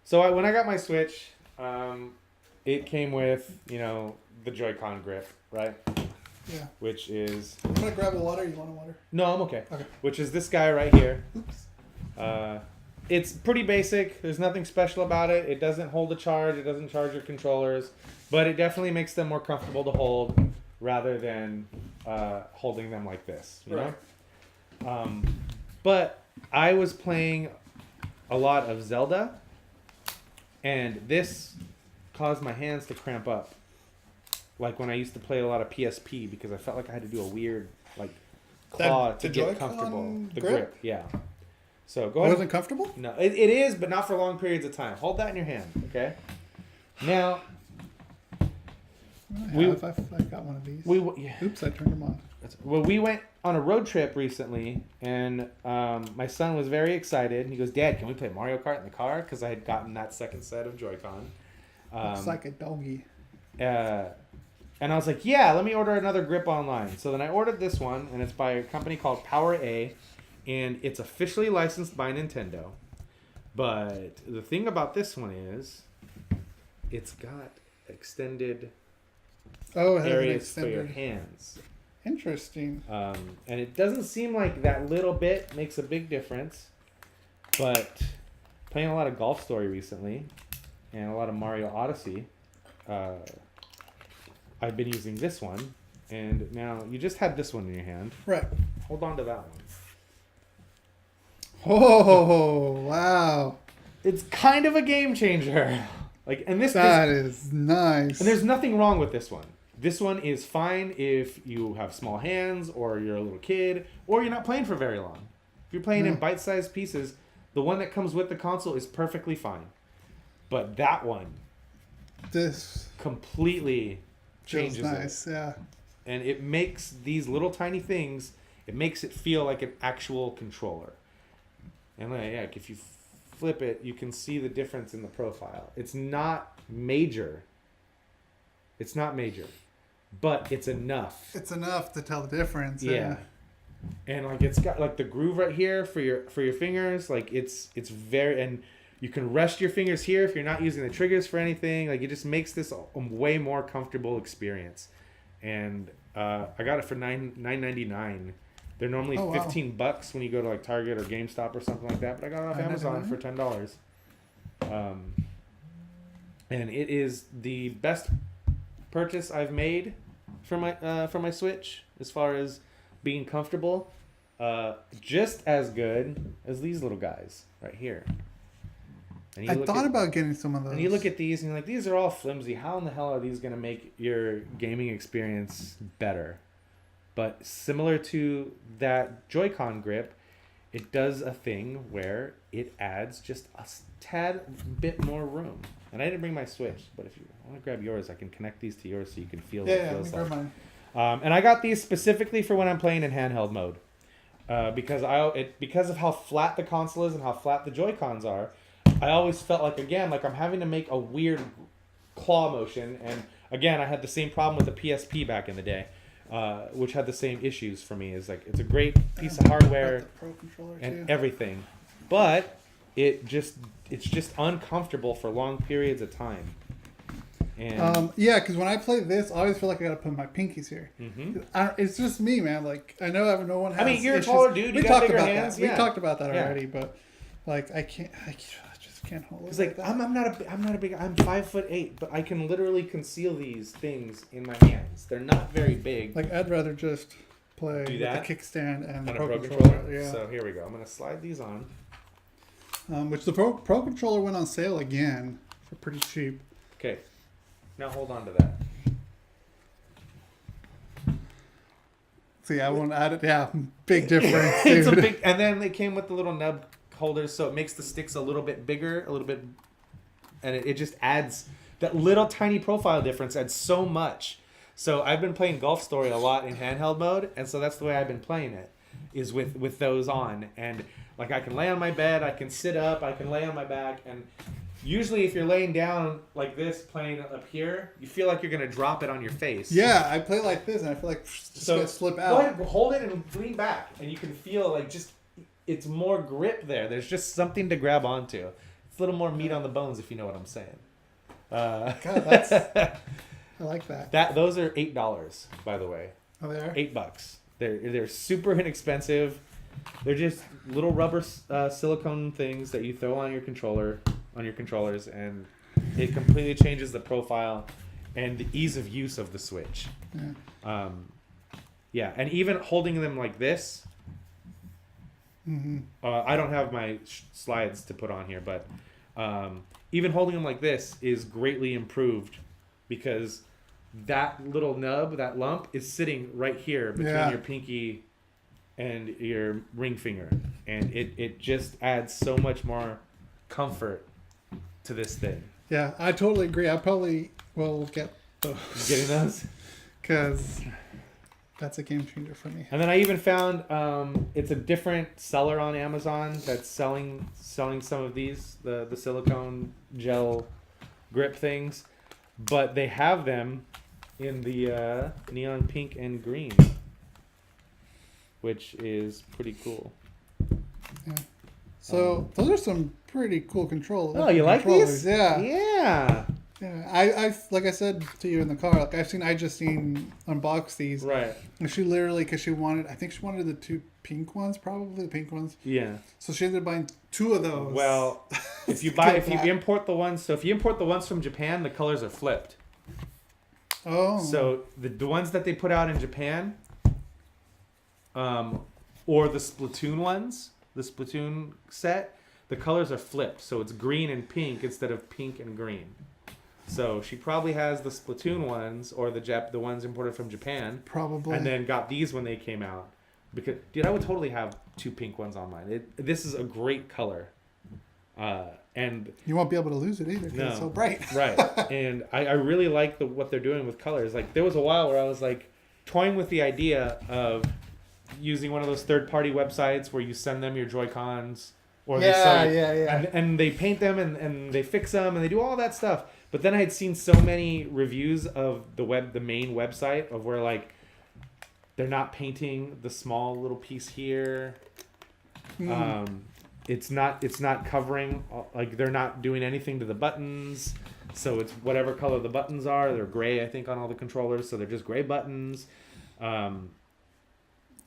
So when I got my Switch, it came with, the Joy-Con grip, right? Yeah. Which is... I'm going to grab the water. You want a water? No, I'm okay. Okay. Which is this guy right here. Oops. It's pretty basic. There's nothing special about it. It doesn't hold a charge. It doesn't charge your controllers. But it definitely makes them more comfortable to hold rather than holding them like this, you know? But I was playing a lot of Zelda, and this caused my hands to cramp up. Like when I used to play a lot of PSP, because I felt like I had to do a weird claw to get comfortable. The grip, yeah. So go ahead. It wasn't comfortable? No, it is, but not for long periods of time. Hold that in your hand, okay? Now, I've got one of these. Oops, I turned them on. Well, we went on a road trip recently, and my son was very excited. And he goes, "Dad, can we play Mario Kart in the car?" Because I had gotten that second set of Joy-Con. Looks like a doggy. And I was like, "Yeah, let me order another grip online." So then I ordered this one, and it's by a company called Power A, and it's officially licensed by Nintendo. But the thing about this one is, it's got extended areas for your hands. Interesting. And it doesn't seem like that little bit makes a big difference. But playing a lot of Golf Story recently and a lot of Mario Odyssey, I've been using this one. And now you just had this one in your hand. Right. Hold on to that one. Oh, wow. It's kind of a game changer. That is nice. And there's nothing wrong with this one. This one is fine if you have small hands, or you're a little kid, or you're not playing for very long. If you're playing in bite-sized pieces, the one that comes with the console is perfectly fine. But that one, this completely changes nice, it. Yeah. And it makes these little tiny things, it makes it feel like an actual controller. And if you flip it, you can see the difference in the profile. It's not major. But it's enough. It's enough to tell the difference. Yeah. And it's got the groove right here for your fingers. It's very, and you can rest your fingers here if you're not using the triggers for anything. It just makes this a way more comfortable experience. And I got it for $9.99. They're normally $15 when you go to Target or GameStop or something like that. But I got it off Amazon for $10. And it is the best purchase I've made for my Switch as far as being comfortable. Just as good as these little guys right here. I thought about getting some of those. And you look at these and you're like, these are all flimsy. How in the hell are these going to make your gaming experience better? But similar to that Joy-Con grip, it does a thing where it adds just a tad bit more room. And I didn't bring my Switch, but if you want to grab yours, I can connect these to yours so you can feel what it feels like. Mine. And I got these specifically for when I'm playing in handheld mode. Because of how flat the console is and how flat the Joy-Cons are, I always felt like I'm having to make a weird claw motion. And again, I had the same problem with the PSP back in the day, which had the same issues for me. It's a great piece of hardware and everything, but it's just uncomfortable for long periods of time. And because when I play this, I always feel like I gotta put my pinkies here. Mm-hmm. It's just me, man. I know no one has. I mean, you're issues. a taller dude. You got bigger hands. We talked about that already, but I just can't hold it. It's I'm not a big. I'm 5'8", but I can literally conceal these things in my hands. They're not very big. I'd rather just play with the kickstand and the Pro Controller. Yeah. So here we go. I'm gonna slide these on. Which the Pro Controller went on sale again for pretty cheap. Okay. Now hold on to that. See, I won't add it. Yeah, big difference. It's a big, and then they came with the little nub holders, so it makes the sticks a little bit bigger, and it just adds that little tiny profile difference adds so much. So I've been playing Golf Story a lot in handheld mode, and so that's the way I've been playing it, is with those on, and I can lay on my bed, I can sit up, I can lay on my back, and usually if you're laying down like this, playing up here, you feel like you're going to drop it on your face. Yeah, I play like this, and I feel like it's going to slip out. Go ahead, hold it and lean back, and you can feel it's more grip there. There's just something to grab onto. a little more meat on the bones, if you know what I'm saying. God, that's I like that. Those are $8, by the way. Oh, they are? $8. They're super inexpensive. They're just little rubber silicone things that you throw on your controllers, and it completely changes the profile and the ease of use of the Switch. Yeah. Yeah, and even holding them like this. Mm-hmm. I don't have my slides to put on here, but even holding them like this is greatly improved because that little nub, that lump, is sitting right here between your pinky and your ring finger, and it just adds so much more comfort to this thing. Yeah, I totally agree. I probably will get those. Getting those? Because that's a game changer for me. And then I even found it's a different seller on Amazon that's selling some of these, the silicone gel grip things, but they have them in the neon pink and green, which is pretty cool. Yeah. So those are some pretty cool controls. Oh, you like these? Yeah. Yeah. Yeah. I like I said to you in the car, like I just seen unbox these. Right. And she literally, because she wanted the two pink ones, probably the pink ones. Yeah. So she ended up buying two of those. Well, if you import the ones from Japan, the colors are flipped. Oh. So the ones that they put out in Japan, or the Splatoon ones, the Splatoon set, the colors are flipped. So it's green and pink instead of pink and green. So she probably has the Splatoon ones or the ones imported from Japan. Probably. And then got these when they came out. Because, dude, I would totally have two pink ones on mine. This is a great color. And you won't be able to lose it either because it's so bright. Right. And I really like what they're doing with colors. Like, there was a while where I was like toying with the idea of using one of those third-party websites where you send them your Joy-Cons. Or Yeah. And they paint them and they fix them and they do all that stuff. But then I had seen so many reviews of the main website of where, like, they're not painting the small little piece here. It's not covering, like, they're not doing anything to the buttons. So it's whatever color the buttons are. They're gray, I think, on all the controllers. So they're just gray buttons.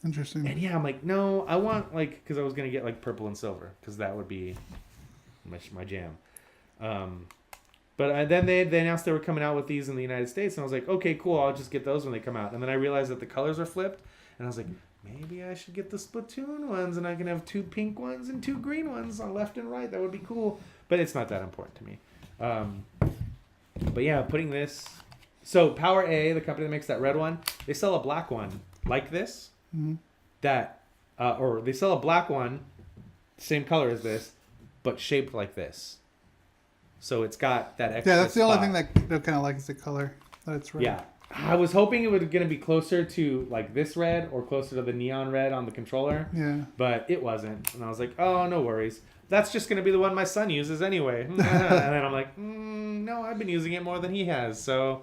Interesting. And yeah, I'm like, no, I want, like, because I was going to get, like, purple and silver because that would be my jam. But then they announced they were coming out with these in the United States, and I was like, okay, cool, I'll just get those when they come out. And then I realized that the colors are flipped, and I was like, maybe I should get the Splatoon ones, and I can have two pink ones and two green ones on left and right. That would be cool. But it's not that important to me. But yeah, putting this... So Power A, the company that makes that red one, they sell a black one like this. Mm-hmm. Or they sell a black one, same color as this, but shaped like this. So it's got that extra. Yeah, that's the spot. only thing that kind of like is the color that it's red. Yeah, I was hoping it was going to be closer to like this red or closer to the neon red on the controller. Yeah. But it wasn't, and I was like, oh, no worries. That's just going to be the one my son uses anyway. And then I'm like, no, I've been using it more than he has, so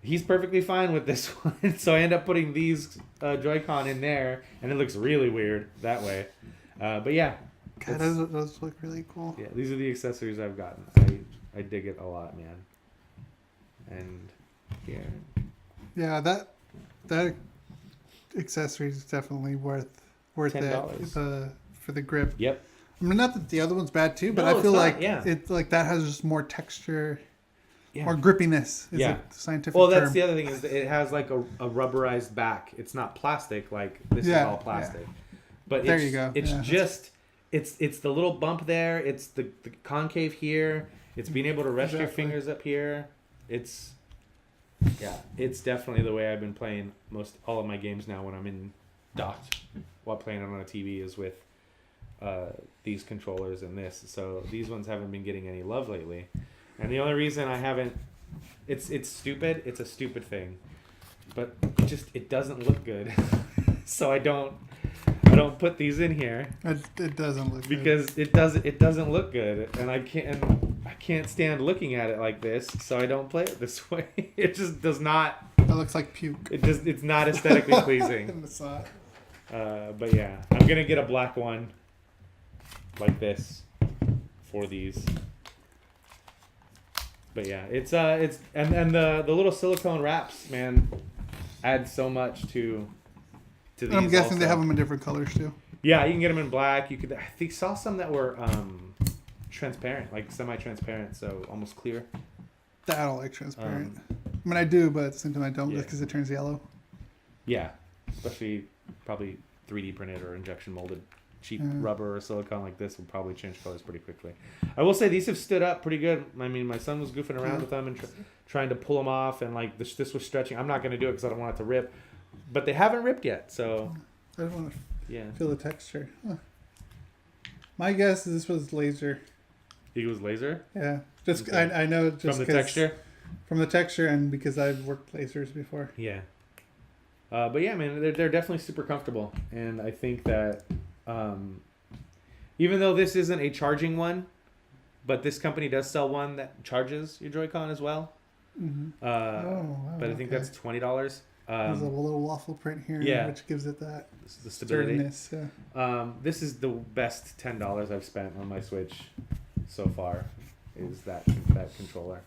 he's perfectly fine with this one. So I end up putting these Joy-Con in there, and it looks really weird that way. But yeah. God, those look really cool. Yeah, these are the accessories I've gotten. I dig it a lot, man. And here. Yeah, that accessory is definitely worth $10. it for the grip. Yep. I mean, not that the other one's bad too, but No, I feel like yeah. it's like that has just more texture, Yeah. more grippiness. Is Yeah. a scientific Well, term. that's the other thing is that it has like a rubberized back. It's not plastic like this is all plastic. But there you go. It's Yeah, just it's the little bump there. It's the concave here. It's being able to rest your fingers up here. It's definitely the way I've been playing all of my games now when I'm in docked while playing it on a TV is with these controllers and this. So these ones haven't been getting any love lately. And the only reason I haven't, it's stupid. It's a stupid thing, but it doesn't look good. So I don't put these in here. It doesn't look because good. it doesn't look good, and I can't stand looking at it like this. So I don't play it this way. It just does not. It looks like puke. It's not aesthetically pleasing. But yeah, I'm gonna get a black one like this for these. But yeah, it's and the little silicone wraps, man, add so much to these. And I'm guessing also. they have them in different colors too. Yeah, you can get them in black. You could, I think, saw some that were transparent, like semi-transparent, so almost clear. I don't like transparent. I mean, I do, but at the same time I don't, Yeah. because it turns yellow. Yeah, especially probably 3D printed or injection molded. Cheap rubber or silicone like this will probably change colors pretty quickly. I will say these have stood up pretty good. I mean, my son was goofing around with them and trying to pull them off, and like this was stretching. I'm not going to do it because I don't want it to rip, but they haven't ripped yet. So I don't want to yeah, feel the texture. Huh. My guess is this was laser. he was laser. Yeah, just Okay. I know just From the texture. From the texture, and because I've worked lasers before. Yeah. But yeah, man, they're definitely super comfortable, and I think that even though this isn't a charging one, but this company does sell one that charges your Joy-Con as well. Mm-hmm. But I think that's $20. There's a little waffle print here, yeah. which gives it that The stability. sturdiness. Yeah. This is the best $10 I've spent on my Switch so far. Is that controller?